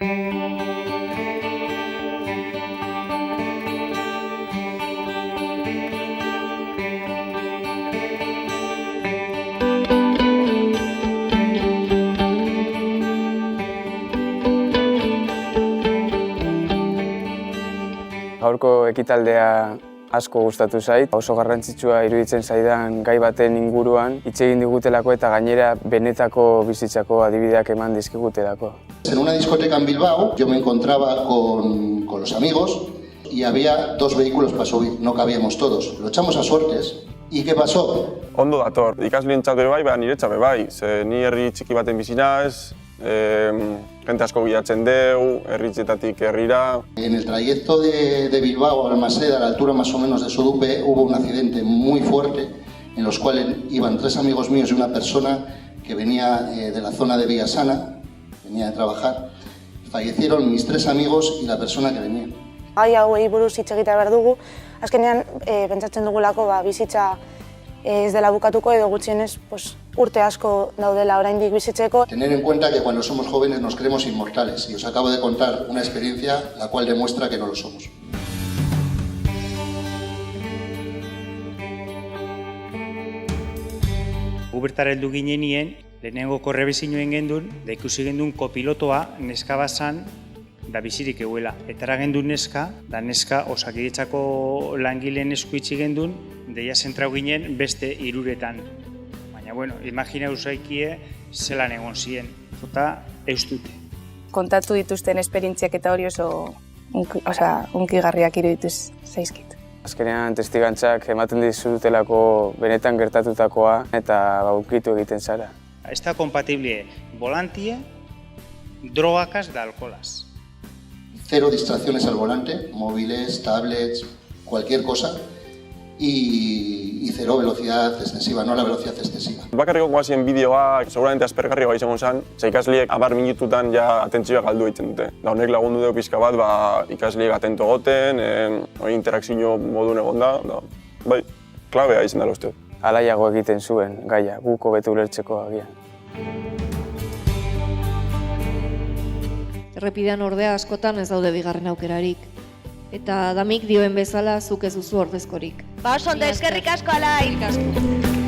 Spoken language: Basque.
Gaurko ekitaldea asko gustatu zait. Oso garrantzitsua iruditzen zaidan gai baten inguruan hitz egin digutelako eta gainera benetako bizitzako adibideak eman dizkigutelako. En una discoteca en Bilbao yo me encontraba con los amigos y había 2 vehículos para subir, no cabíamos todos. Lo echamos a suertes. ¿Y qué pasó? Ondo dator, ikasleentzat ere bai, niretzat ere bai. Ze ni herri txiki baten bizi naiz, jente asko bilatzen deu, herritzetatik herrira. En el trayecto de Bilbao a Almaseda, a la altura más o menos de Sodupe, hubo un accidente muy fuerte en los cuales iban 3 amigos míos y una persona que venía de la zona de Villasana, venía de trabajar. Fallecieron mis 3 amigos y la persona que venía. Gai hauei buruz hitz egitea behar dugu, azkenean pentsatzen dugulako bizitza ez dela bukatuko edo gutxienez urte asko daudela oraindik bizitzeko. Tener en cuenta que cuando somos jóvenes nos creemos inmortales y os acabo de contar una experiencia la cual demuestra que no lo somos. Bertara heldu ginenien, lehenengo korrebizinoen gendun, da ikusi gendun kopilotoa neska bazan da bizirik eguela. Etara gendun neska, da neska Osakidetzako langileen esku itxi gendun, deia zentrau ginen beste 3etan. Baina, imaginau zaikie zelan egon ziren, jota eustute. Kontatu dituzten esperientziak eta hori oso hunkigarriak irudituz zaizkit. Azkenean testigantzak ematen dizutelako benetan gertatutakoa eta hunkitu egiten zara. Ez da kompatible volantie, drogakaz da alkoholaz. 0 distracciones al volante, móviles, tablets, cualquier cosa, y 0 velocidad excesiva, no la velocidad excesiva. Bakarrik goazien bideoa, seguramente aspergarria izango zen, ze ikasleek 10 minututan ja atentzioa galdu egiten dute. Da honek lagundu dugu pixka bat, ikasleek atento goten, interakzio modun egon da, bai, klabea izan dela uste. Alaiago egiten zuen gaia, guk hobeto ulertzeko agian. Errepidean ordea askotan ez daude bigarren aukerarik. Eta damik dioen bezala zuk ez duzu ordezkorik. Oso ondo, eskerrik asko Alai!